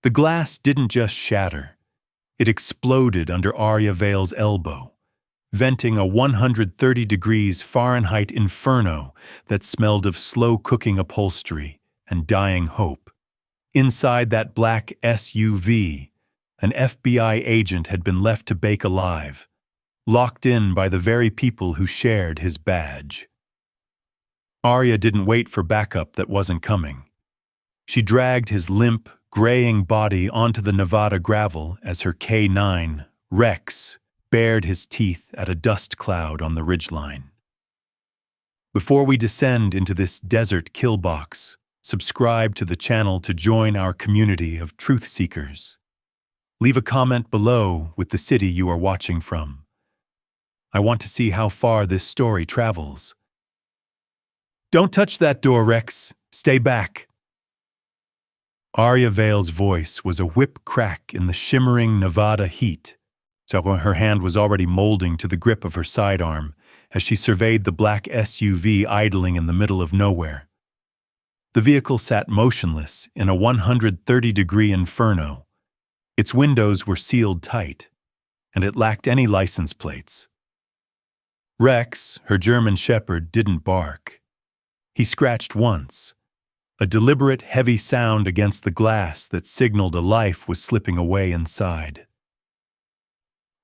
The glass didn't just shatter. It exploded under Arya Vale's elbow, venting a 130 degrees Fahrenheit inferno that smelled of slow-cooking upholstery and dying hope. Inside that black SUV, an FBI agent had been left to bake alive, locked in by the very people who shared his badge. Arya didn't wait for backup that wasn't coming. She dragged his limp, graying body onto the Nevada gravel as her K9, Rex, bared his teeth at a dust cloud on the ridgeline. Before we descend into this desert kill box, subscribe to the channel to join our community of truth seekers. Leave a comment below with the city you are watching from. I want to see how far this story travels. Don't touch that door, Rex. Stay back. Arya Vale's voice was a whip crack in the shimmering Nevada heat, so her hand was already molding to the grip of her sidearm as she surveyed the black SUV idling in the middle of nowhere. The vehicle sat motionless in a 130-degree inferno. Its windows were sealed tight, and it lacked any license plates. Rex, her German shepherd, didn't bark. He scratched once, a deliberate, heavy sound against the glass that signaled a life was slipping away inside.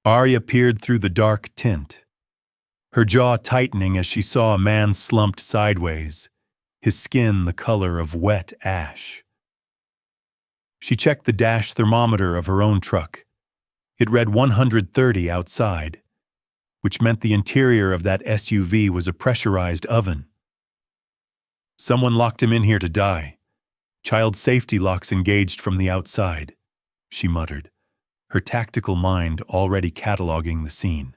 Arya peered through the dark tint, her jaw tightening as she saw a man slumped sideways, his skin the color of wet ash. She checked the dash thermometer of her own truck. It read 130 outside, which meant the interior of that SUV was a pressurized oven. Someone locked him in here to die. Child safety locks engaged from the outside, she muttered, her tactical mind already cataloging the scene.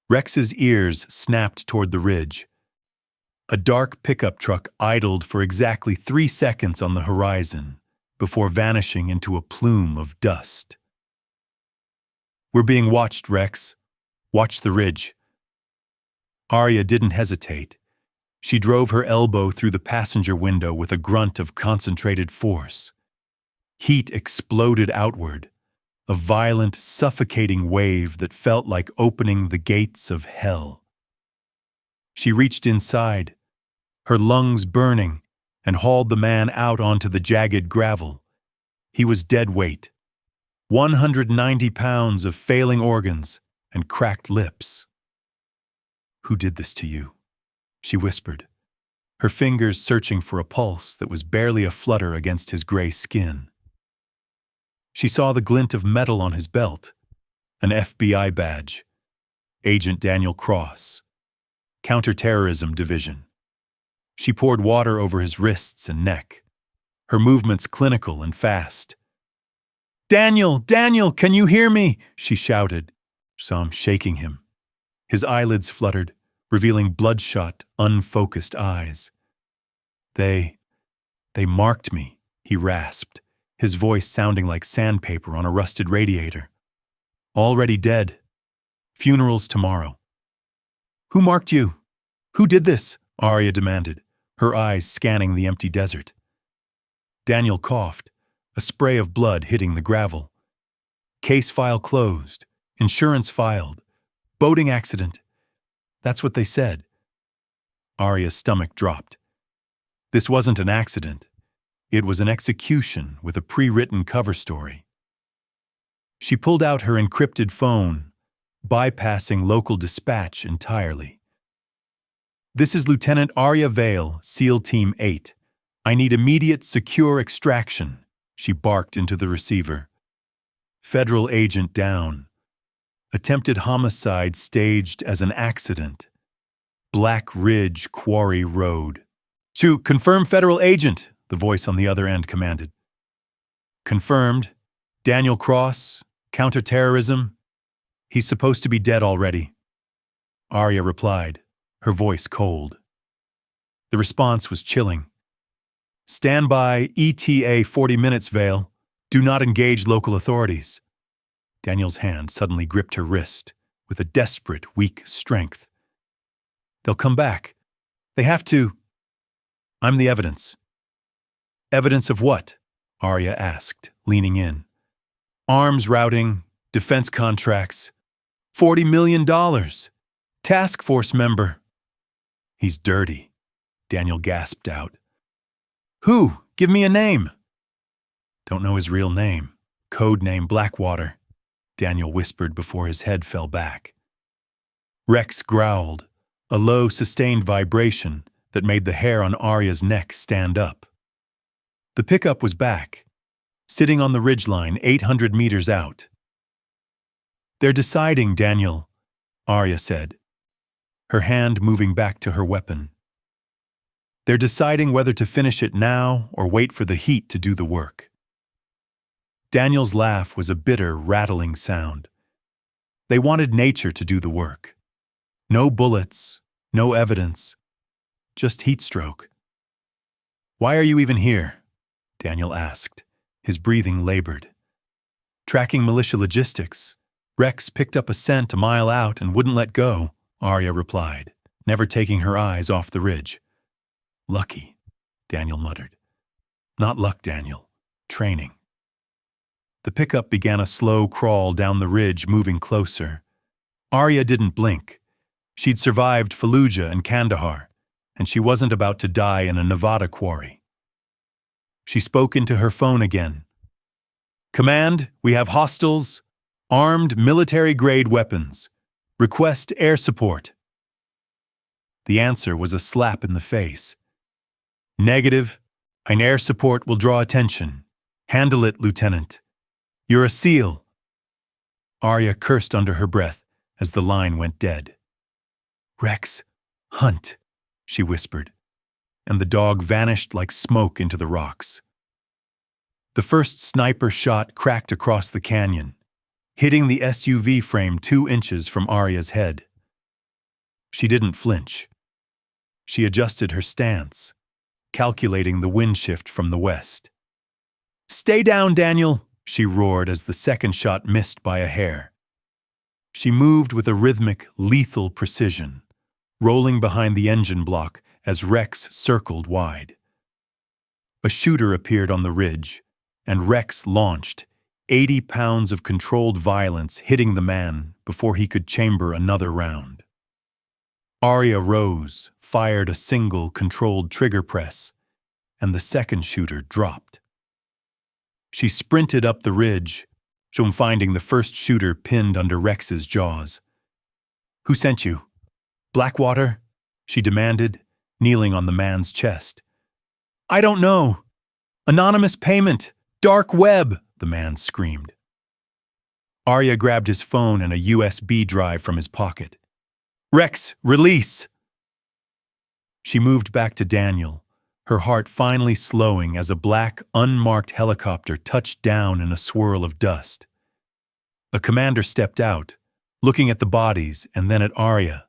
Rex's ears snapped toward the ridge. A dark pickup truck idled for exactly 3 seconds on the horizon before vanishing into a plume of dust. We're being watched, Rex. Watch the ridge. Arya didn't hesitate. She drove her elbow through the passenger window with a grunt of concentrated force. Heat exploded outward, a violent, suffocating wave that felt like opening the gates of hell. She reached inside, her lungs burning, and hauled the man out onto the jagged gravel. He was dead weight, 190 pounds of failing organs and cracked lips. "Who did this to you?" she whispered, her fingers searching for a pulse that was barely a flutter against his gray skin. She saw the glint of metal on his belt, an FBI badge, Agent Daniel Cross, Counterterrorism Division. She poured water over his wrists and neck, her movements clinical and fast. "Daniel, Daniel, can you hear me?" she shouted, some shaking him. His eyelids fluttered, revealing bloodshot, unfocused eyes. They marked me," he rasped, his voice sounding like sandpaper on a rusted radiator. "Already dead. Funerals tomorrow." "Who marked you? Who did this?" Arya demanded, her eyes scanning the empty desert. Daniel coughed, a spray of blood hitting the gravel. "Case file closed. Insurance filed. Boating accident. That's what they said." Arya's stomach dropped. This wasn't an accident. It was an execution with a pre-written cover story. She pulled out her encrypted phone, bypassing local dispatch entirely. "This is Lieutenant Arya Vale, SEAL Team 8. I need immediate, secure extraction," she barked into the receiver. "Federal agent down. Attempted homicide staged as an accident. Black Ridge Quarry Road." "Confirm federal agent," the voice on the other end commanded. "Confirmed. Daniel Cross, counterterrorism. He's supposed to be dead already." Arya replied, her voice cold. The response was chilling. "Stand by, ETA 40 minutes, Vale. Do not engage local authorities." Daniel's hand suddenly gripped her wrist with a desperate, weak strength. "They'll come back. They have to. I'm the evidence." "Evidence of what?" Arya asked, leaning in. Arms routing, defense contracts, $40 million. Task force member. He's dirty, Daniel gasped out. Who? Give me a name. Don't know his real name. Code name Blackwater, Daniel whispered before his head fell back. Rex growled, a low, sustained vibration that made the hair on Arya's neck stand up. The pickup was back, sitting on the ridgeline 800 meters out. They're deciding, Daniel, Arya said, her hand moving back to her weapon. They're deciding whether to finish it now or wait for the heat to do the work. Daniel's laugh was a bitter, rattling sound. They wanted nature to do the work. No bullets, no evidence, just heat stroke. Why are you even here? Daniel asked, his breathing labored. Tracking militia logistics. Rex picked up a scent a mile out and wouldn't let go, Arya replied, never taking her eyes off the ridge. Lucky, Daniel muttered. Not luck, Daniel. Training. The pickup began a slow crawl down the ridge, moving closer. Arya didn't blink. She'd survived Fallujah and Kandahar, and she wasn't about to die in a Nevada quarry. She spoke into her phone again. Command, we have hostiles, armed military-grade weapons. Request air support. The answer was a slap in the face. Negative. An air support will draw attention. Handle it, Lieutenant. You're a SEAL. Arya cursed under her breath as the line went dead. Rex, hunt, she whispered, and the dog vanished like smoke into the rocks. The first sniper shot cracked across the canyon, hitting the SUV frame 2 inches from Arya's head. She didn't flinch. She adjusted her stance, calculating the wind shift from the west. Stay down, Daniel, she roared as the second shot missed by a hair. She moved with a rhythmic, lethal precision, rolling behind the engine block as Rex circled wide. A shooter appeared on the ridge, and Rex launched, 80 pounds of controlled violence hitting the man before he could chamber another round. Arya rose, fired a single controlled trigger press, and the second shooter dropped. She sprinted up the ridge, finding the first shooter pinned under Rex's jaws. Who sent you? Blackwater? She demanded, kneeling on the man's chest. I don't know. Anonymous payment. Dark web, the man screamed. Arya grabbed his phone and a USB drive from his pocket. Rex, release! She moved back to Daniel, her heart finally slowing as a black, unmarked helicopter touched down in a swirl of dust. A commander stepped out, looking at the bodies and then at Arya.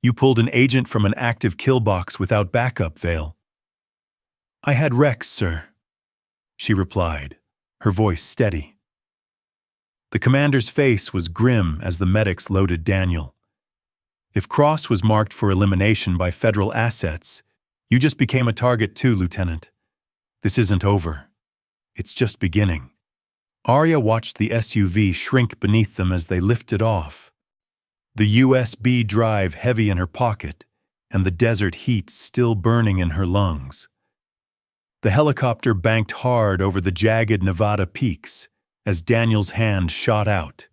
You pulled an agent from an active kill box without backup, Vale. I had Rex, sir, she replied, her voice steady. The commander's face was grim as the medics loaded Daniel. If Cross was marked for elimination by federal assets, you just became a target too, Lieutenant. This isn't over. It's just beginning. Arya watched the SUV shrink beneath them as they lifted off, the USB drive heavy in her pocket and the desert heat still burning in her lungs. The helicopter banked hard over the jagged Nevada peaks as Daniel's hand shot out,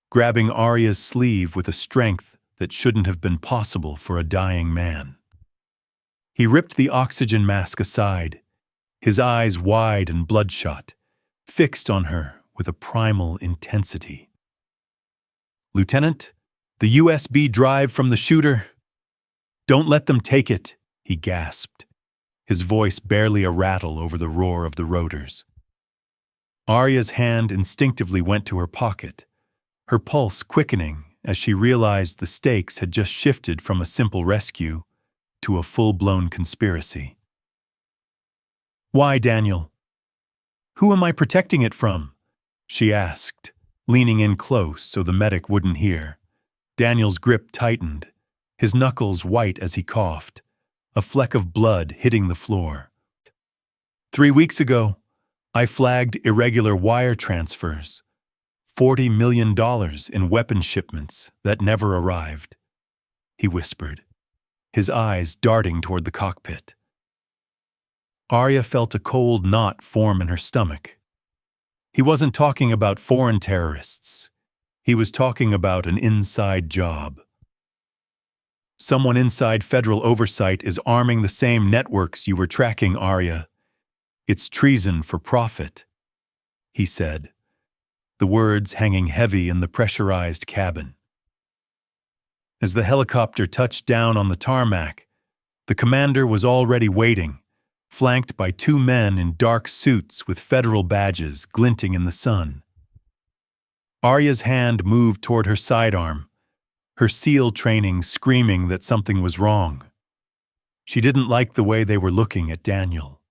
grabbing Arya's sleeve with a strength that shouldn't have been possible for a dying man. He ripped the oxygen mask aside, his eyes wide and bloodshot, fixed on her with a primal intensity. Lieutenant, the USB drive from the shooter. Don't let them take it, he gasped, his voice barely a rattle over the roar of the rotors. Arya's hand instinctively went to her pocket, her pulse quickening as she realized the stakes had just shifted from a simple rescue to a full-blown conspiracy. Why, Daniel? Who am I protecting it from? She asked, leaning in close so the medic wouldn't hear. Daniel's grip tightened, his knuckles white as he coughed, a fleck of blood hitting the floor. 3 weeks ago, I flagged irregular wire transfers, $40 million in weapon shipments that never arrived, he whispered, his eyes darting toward the cockpit. Arya felt a cold knot form in her stomach. He wasn't talking about foreign terrorists. He was talking about an inside job. Someone inside federal oversight is arming the same networks you were tracking, Arya. It's treason for profit, he said, the words hanging heavy in the pressurized cabin. As the helicopter touched down on the tarmac, the commander was already waiting, flanked by two men in dark suits with federal badges glinting in the sun. Arya's hand moved toward her sidearm, her SEAL training screaming that something was wrong. She didn't like the way they were looking at Daniel.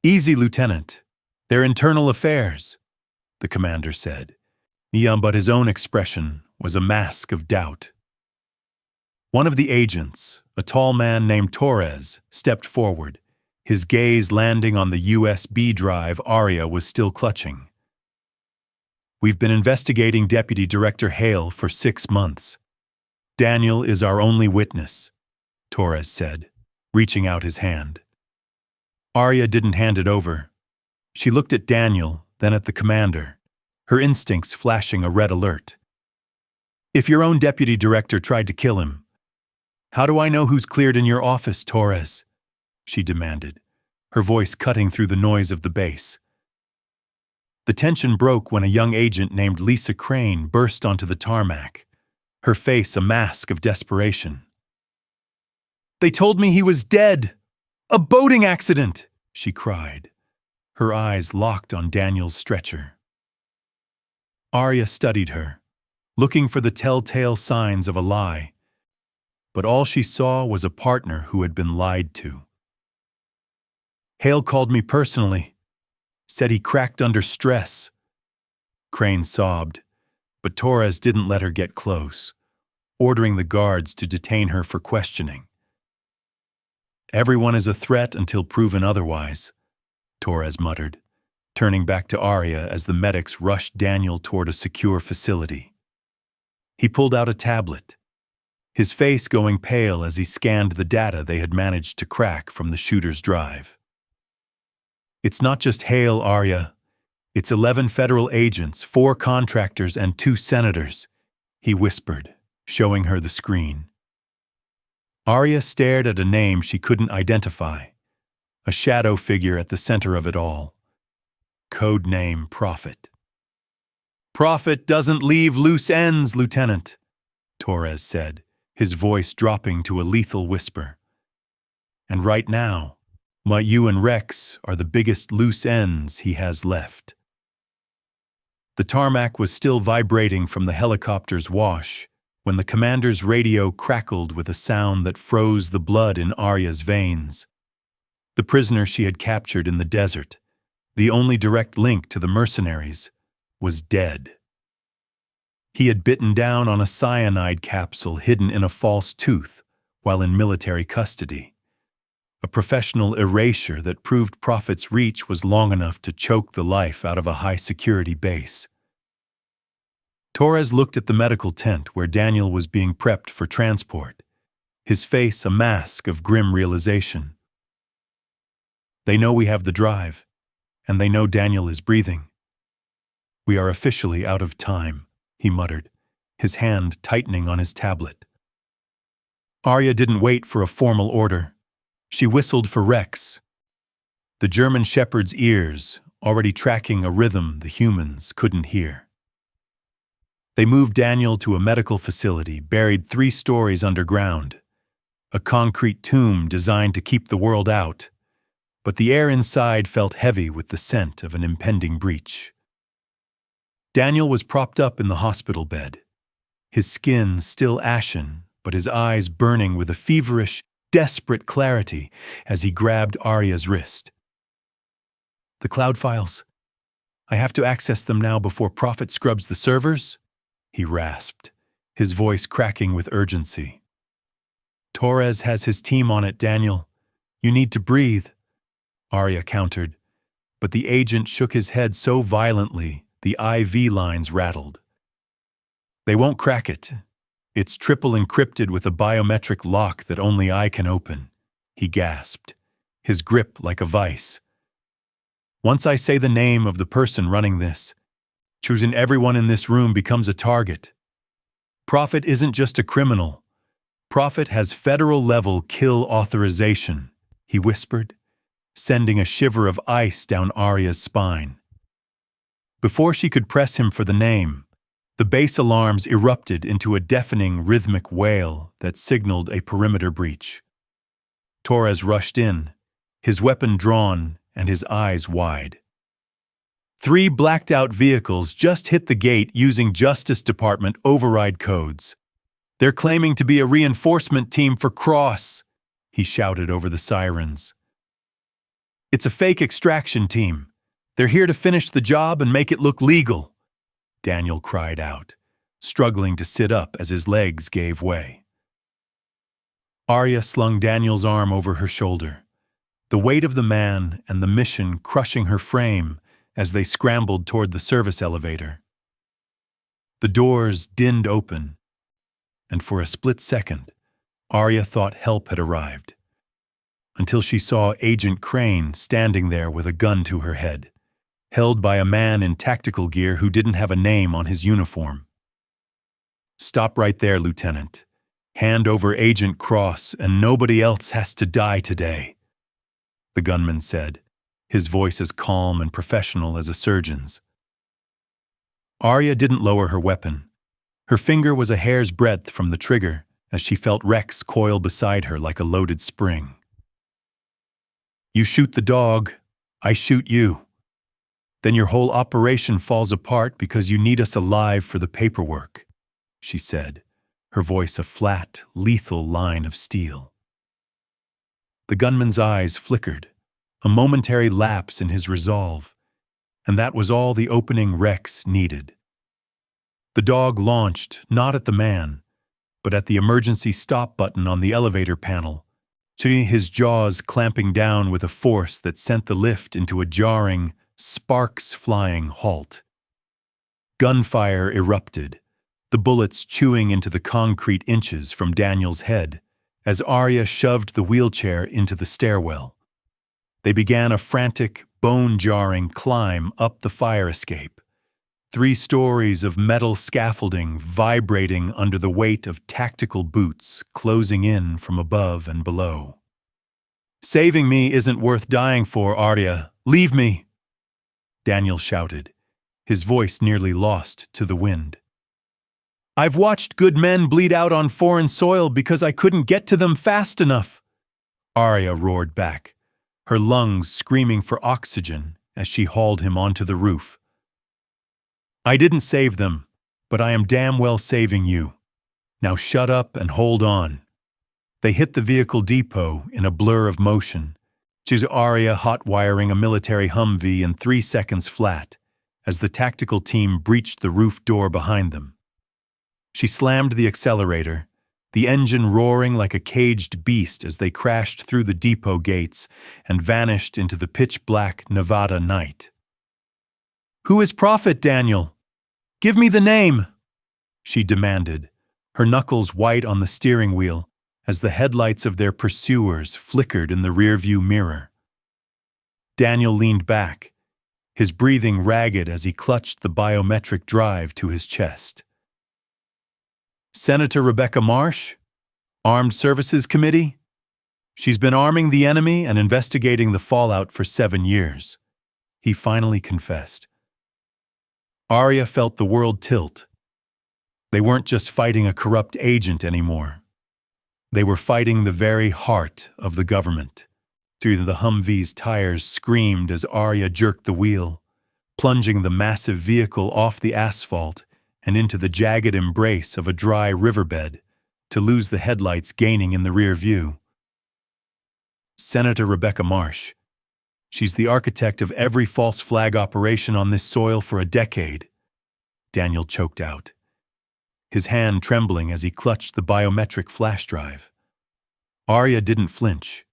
"Easy, Lieutenant. They're internal affairs," the commander said. Yeah, but his own expression was a mask of doubt. One of the agents, a tall man named Torres, stepped forward, his gaze landing on the USB drive Arya was still clutching. "We've been investigating Deputy Director Hale for 6 months. Daniel is our only witness," Torres said, reaching out his hand. Arya didn't hand it over. She looked at Daniel, then at the commander, her instincts flashing a red alert. "If your own deputy director tried to kill him, how do I know who's cleared in your office, Torres?" she demanded, her voice cutting through the noise of the base. The tension broke when a young agent named Lisa Crane burst onto the tarmac, her face a mask of desperation. "They told me he was dead! A boating accident!" she cried, her eyes locked on Daniel's stretcher. Arya studied her, looking for the telltale signs of a lie, but all she saw was a partner who had been lied to. "Hale called me personally, said he cracked under stress." Crane sobbed, but Torres didn't let her get close, ordering the guards to detain her for questioning. "Everyone is a threat until proven otherwise," Torres muttered, turning back to Arya as the medics rushed Daniel toward a secure facility. He pulled out a tablet, his face going pale as he scanned the data they had managed to crack from the shooter's drive. "It's not just Hale, Arya. It's 11 federal agents, 4 contractors, and 2 senators," he whispered, showing her the screen. Arya stared at a name she couldn't identify, a shadow figure at the center of it all. Code name Prophet. "Prophet doesn't leave loose ends, Lieutenant," Torres said, his voice dropping to a lethal whisper. "And right now, you and Rex are the biggest loose ends he has left." The tarmac was still vibrating from the helicopter's wash when the commander's radio crackled with a sound that froze the blood in Arya's veins. The prisoner she had captured in the desert, the only direct link to the mercenaries, was dead. He had bitten down on a cyanide capsule hidden in a false tooth while in military custody. A professional erasure that proved Prophet's reach was long enough to choke the life out of a high-security base. Torres looked at the medical tent where Daniel was being prepped for transport, his face a mask of grim realization. "They know we have the drive, and they know Daniel is breathing. We are officially out of time," he muttered, his hand tightening on his tablet. Arya didn't wait for a formal order. She whistled for Rex, the German shepherd's ears already tracking a rhythm the humans couldn't hear. They moved Daniel to a medical facility buried 3 stories underground, a concrete tomb designed to keep the world out, but the air inside felt heavy with the scent of an impending breach. Daniel was propped up in the hospital bed, his skin still ashen, but his eyes burning with a feverish, desperate clarity as he grabbed Arya's wrist. "The cloud files. I have to access them now before Prophet scrubs the servers," he rasped, his voice cracking with urgency. "Torres has his team on it, Daniel. You need to breathe," Arya countered, but the agent shook his head so violently the IV lines rattled. "They won't crack it. It's triple encrypted with a biometric lock that only I can open," he gasped, his grip like a vice. "Once I say the name of the person running this, choosing everyone in this room becomes a target. Prophet isn't just a criminal. Prophet has federal-level kill authorization," he whispered, sending a shiver of ice down Arya's spine. Before she could press him for the name, the base alarms erupted into a deafening rhythmic wail that signaled a perimeter breach. Torres rushed in, his weapon drawn and his eyes wide. 3 blacked-out vehicles just hit the gate using Justice Department override codes. "They're claiming to be a reinforcement team for Cross," he shouted over the sirens. "It's a fake extraction team. They're here to finish the job and make it look legal," Daniel cried out, struggling to sit up as his legs gave way. Arya slung Daniel's arm over her shoulder, the weight of the man and the mission crushing her frame as they scrambled toward the service elevator. The doors dinned open, and for a split second, Arya thought help had arrived, until she saw Agent Crane standing there with a gun to her head, held by a man in tactical gear who didn't have a name on his uniform. "Stop right there, Lieutenant. Hand over Agent Cross, and nobody else has to die today," the gunman said, his voice as calm and professional as a surgeon's. Arya didn't lower her weapon. Her finger was a hair's breadth from the trigger as she felt Rex coil beside her like a loaded spring. "You shoot the dog, I shoot you. Then your whole operation falls apart because you need us alive for the paperwork," she said, her voice a flat, lethal line of steel. The gunman's eyes flickered, a momentary lapse in his resolve, and that was all the opening Rex needed. The dog launched, not at the man, but at the emergency stop button on the elevator panel, his jaws clamping down with a force that sent the lift into a jarring, sparks-flying halt. Gunfire erupted, the bullets chewing into the concrete inches from Daniel's head as Arya shoved the wheelchair into the stairwell. They began a frantic, bone-jarring climb up the fire escape, 3 stories of metal scaffolding vibrating under the weight of tactical boots closing in from above and below. "Saving me isn't worth dying for, Arya. Leave me!" Daniel shouted, his voice nearly lost to the wind. "I've watched good men bleed out on foreign soil because I couldn't get to them fast enough," Arya roared back, her lungs screaming for oxygen as she hauled him onto the roof. "I didn't save them, but I am damn well saving you. Now shut up and hold on." They hit the vehicle depot in a blur of motion, Arya hot-wiring a military Humvee in 3 seconds flat as the tactical team breached the roof door behind them. She slammed the accelerator, the engine roaring like a caged beast as they crashed through the depot gates and vanished into the pitch-black Nevada night. "Who is Prophet, Daniel? Give me the name," she demanded, her knuckles white on the steering wheel as the headlights of their pursuers flickered in the rearview mirror. Daniel leaned back, his breathing ragged as he clutched the biometric drive to his chest. "Senator Rebecca Marsh, Armed Services Committee. She's been arming the enemy and investigating the fallout for 7 years," he finally confessed. Arya felt the world tilt. They weren't just fighting a corrupt agent anymore. They were fighting the very heart of the government. Through the Humvee's tires screamed as Arya jerked the wheel, plunging the massive vehicle off the asphalt and into the jagged embrace of a dry riverbed, to lose the headlights gaining in the rear view. Senator Rebecca Marsh. She's the architect of every false flag operation on this soil for a decade, Daniel choked out, his hand trembling as he clutched the biometric flash drive. Arya didn't flinch.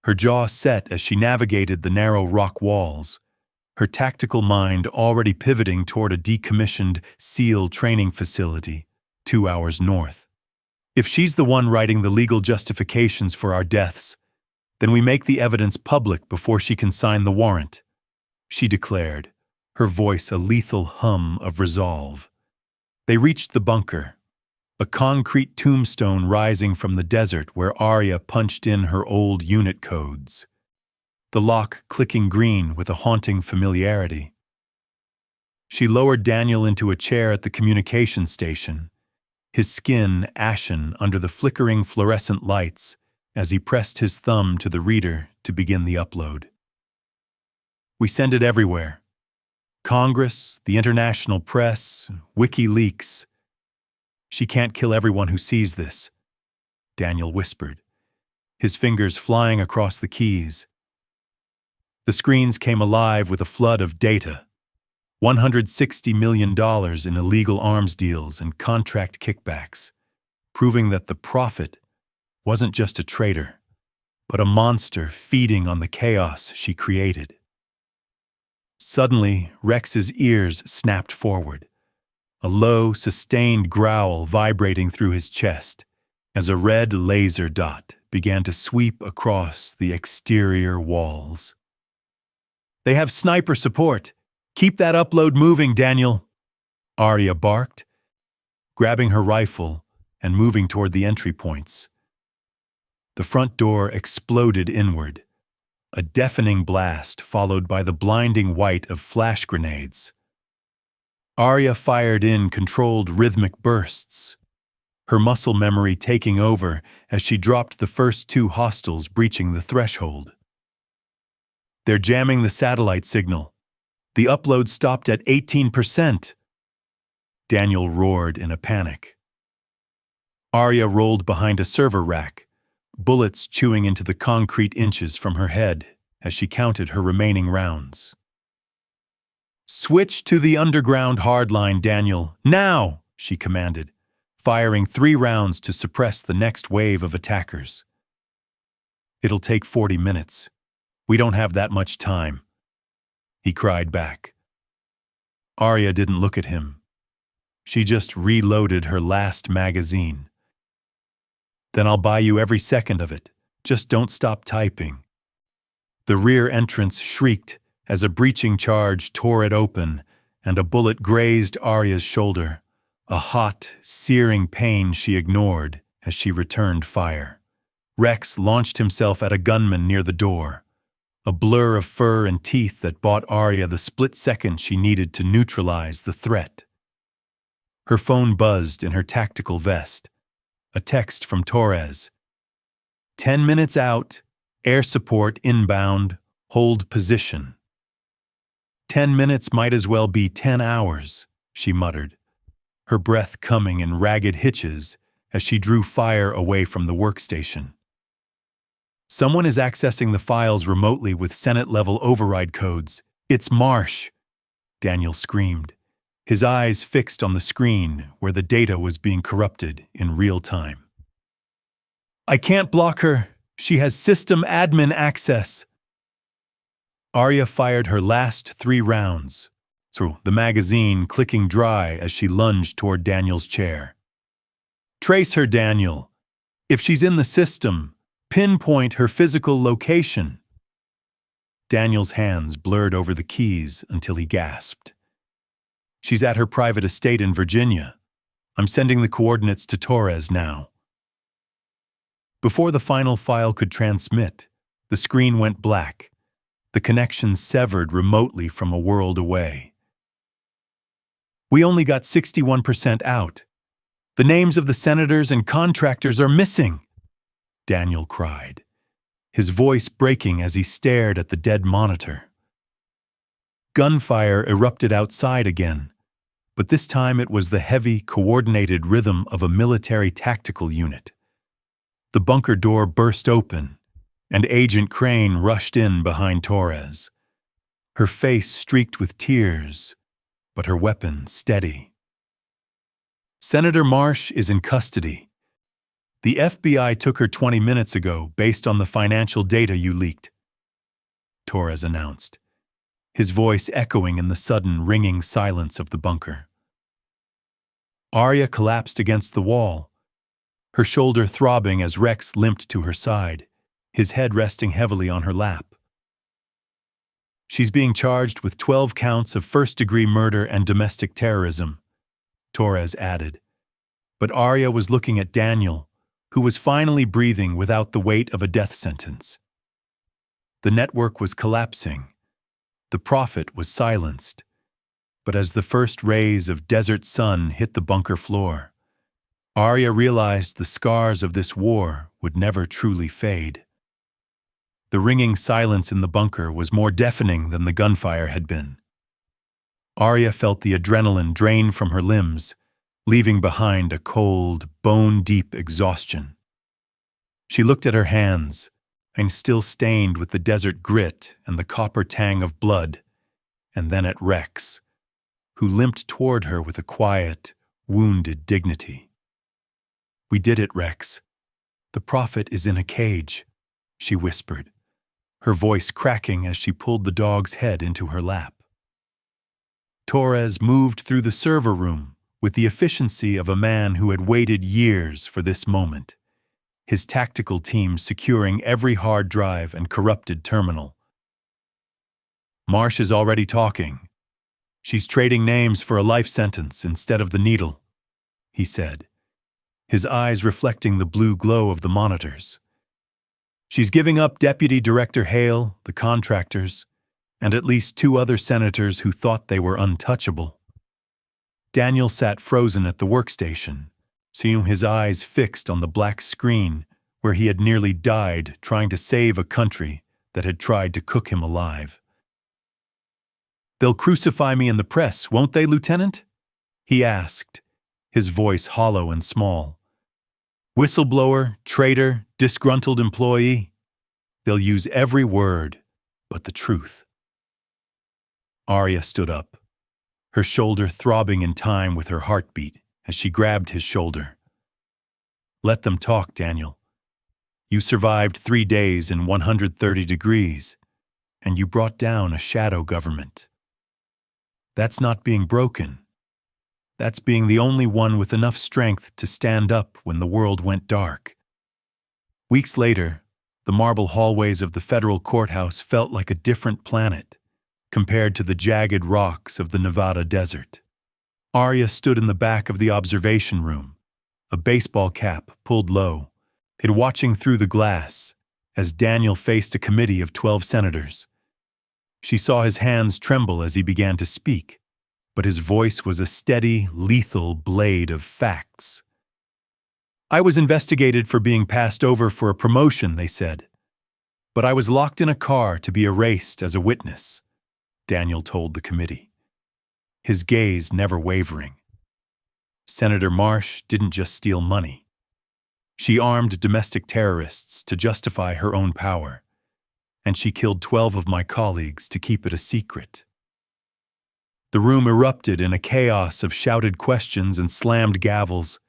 Her jaw set as she navigated the narrow rock walls, her tactical mind already pivoting toward a decommissioned SEAL training facility 2 hours north. If she's the one writing the legal justifications for our deaths, then we make the evidence public before she can sign the warrant, she declared, her voice a lethal hum of resolve. They reached the bunker, a concrete tombstone rising from the desert where Arya punched in her old unit codes, the lock clicking green with a haunting familiarity. She lowered Daniel into a chair at the communication station, his skin ashen under the flickering fluorescent lights as he pressed his thumb to the reader to begin the upload. We send it everywhere. Congress, the international press, WikiLeaks. She can't kill everyone who sees this, Daniel whispered, his fingers flying across the keys. The screens came alive with a flood of data. $160 million in illegal arms deals and contract kickbacks, proving that the prophet wasn't just a traitor, but a monster feeding on the chaos she created. Suddenly, Rex's ears snapped forward, a low, sustained growl vibrating through his chest as a red laser dot began to sweep across the exterior walls. "They have sniper support. Keep that upload moving, Daniel," Arya barked, grabbing her rifle and moving toward the entry points. The front door exploded inward, a deafening blast followed by the blinding white of flash grenades. Arya fired in controlled rhythmic bursts, her muscle memory taking over as she dropped the first 2 hostiles breaching the threshold. "They're jamming the satellite signal. The upload stopped at 18%. Daniel roared in a panic. Arya rolled behind a server rack, bullets chewing into the concrete inches from her head as she counted her remaining rounds. "Switch to the underground hardline, Daniel, now!" she commanded, firing 3 rounds to suppress the next wave of attackers. "It'll take 40 minutes. We don't have that much time," he cried back. Arya didn't look at him. She just reloaded her last magazine. "Then I'll buy you every second of it. Just don't stop typing." The rear entrance shrieked as a breaching charge tore it open and a bullet grazed Arya's shoulder, a hot, searing pain she ignored as she returned fire. Rex launched himself at a gunman near the door, a blur of fur and teeth that bought Arya the split second she needed to neutralize the threat. Her phone buzzed in her tactical vest. A text from Torres. 10 minutes out, air support inbound, hold position. 10 minutes might as well be 10 hours, she muttered, her breath coming in ragged hitches as she drew fire away from the workstation. "Someone is accessing the files remotely with Senate-level override codes. It's Marsh," Daniel screamed, his eyes fixed on the screen where the data was being corrupted in real time. "I can't block her. She has system admin access." Arya fired her last 3 rounds, through the magazine clicking dry as she lunged toward Daniel's chair. "Trace her, Daniel. If she's in the system, pinpoint her physical location." Daniel's hands blurred over the keys until he gasped. "She's at her private estate in Virginia. I'm sending the coordinates to Torres now." Before the final file could transmit, the screen went black, the connection severed remotely from a world away. "We only got 61% out. The names of the senators and contractors are missing," Daniel cried, his voice breaking as he stared at the dead monitor. Gunfire erupted outside again, but this time it was the heavy, coordinated rhythm of a military tactical unit. The bunker door burst open, and Agent Crane rushed in behind Torres, her face streaked with tears, but her weapon steady. "Senator Marsh is in custody. The FBI took her 20 minutes ago based on the financial data you leaked," Torres announced, his voice echoing in the sudden ringing silence of the bunker. Arya collapsed against the wall, her shoulder throbbing as Rex limped to her side, his head resting heavily on her lap. "She's being charged with 12 counts of first-degree murder and domestic terrorism," Torres added. But Arya was looking at Daniel, who was finally breathing without the weight of a death sentence. The network was collapsing. The prophet was silenced. But as the first rays of desert sun hit the bunker floor, Arya realized the scars of this war would never truly fade. The ringing silence in the bunker was more deafening than the gunfire had been. Arya felt the adrenaline drain from her limbs, leaving behind a cold, bone-deep exhaustion. She looked at her hands, and still stained with the desert grit and the copper tang of blood, and then at Rex, who limped toward her with a quiet, wounded dignity. "We did it, Rex. The prophet is in a cage," she whispered, her voice cracking as she pulled the dog's head into her lap. Torres moved through the server room with the efficiency of a man who had waited years for this moment, his tactical team securing every hard drive and corrupted terminal. "Marsh is already talking. She's trading names for a life sentence instead of the needle," he said, his eyes reflecting the blue glow of the monitors. "She's giving up Deputy Director Hale, the contractors, and at least 2 other senators who thought they were untouchable." Daniel sat frozen at the workstation, seeing his eyes fixed on the black screen where he had nearly died trying to save a country that had tried to cook him alive. "They'll crucify me in the press, won't they, Lieutenant?" he asked, his voice hollow and small. "Whistleblower, traitor, disgruntled employee. They'll use every word but the truth." Arya stood up, her shoulder throbbing in time with her heartbeat as she grabbed his shoulder. "Let them talk, Daniel. You survived 3 days in 130 degrees, and you brought down a shadow government. That's not being broken. That's being the only one with enough strength to stand up when the world went dark." Weeks later, the marble hallways of the federal courthouse felt like a different planet compared to the jagged rocks of the Nevada desert. Arya stood in the back of the observation room, a baseball cap pulled low, it watching through the glass as Daniel faced a committee of 12 senators. She saw his hands tremble as he began to speak, but his voice was a steady, lethal blade of facts. "I was investigated for being passed over for a promotion," they said. "But I was locked in a car to be erased as a witness," Daniel told the committee, his gaze never wavering. Senator Marsh didn't just steal money. She armed domestic terrorists to justify her own power, and she killed 12 of my colleagues to keep it a secret. The room erupted in a chaos of shouted questions and slammed gavels,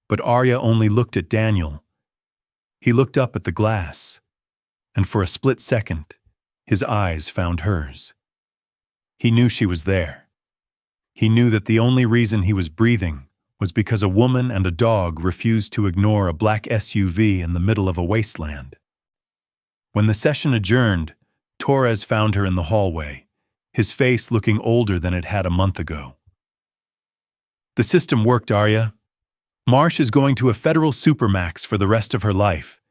but Arya only looked at Daniel. He looked up at the glass, and for a split second, his eyes found hers. He knew she was there. He knew that the only reason he was breathing was because a woman and a dog refused to ignore a black SUV in the middle of a wasteland. When the session adjourned, Torres found her in the hallway, his face looking older than it had a month ago. "The system worked, Arya. Marsh is going to a federal supermax for the rest of her life,"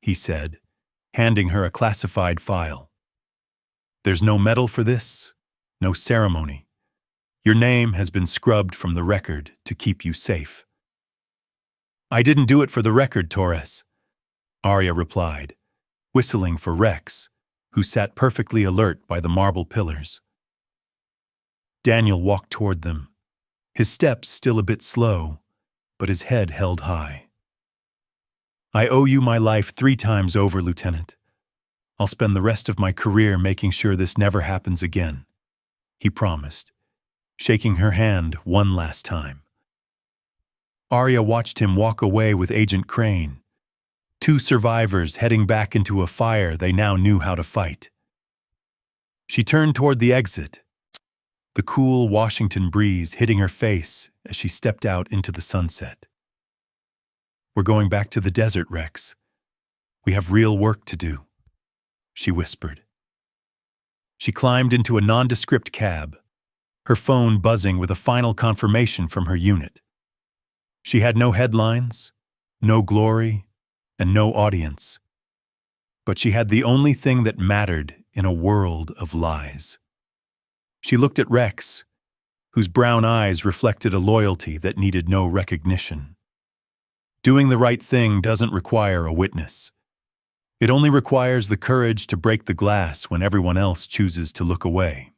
he said, handing her a classified file. "There's no medal for this, no ceremony. Your name has been scrubbed from the record to keep you safe." "I didn't do it for the record, Torres," Arya replied, whistling for Rex, who sat perfectly alert by the marble pillars. Daniel walked toward them, his steps still a bit slow, but his head held high. "I owe you my life 3 times over, Lieutenant. I'll spend the rest of my career making sure this never happens again," he promised, shaking her hand one last time. Arya watched him walk away with Agent Crane, 2 survivors heading back into a fire they now knew how to fight. She turned toward the exit, the cool Washington breeze hitting her face as she stepped out into the sunset. "We're going back to the desert, Rex. We have real work to do," she whispered. She climbed into a nondescript cab, her phone buzzing with a final confirmation from her unit. She had no headlines, no glory, and no audience. But she had the only thing that mattered in a world of lies. She looked at Rex, whose brown eyes reflected a loyalty that needed no recognition. Doing the right thing doesn't require a witness. It only requires the courage to break the glass when everyone else chooses to look away.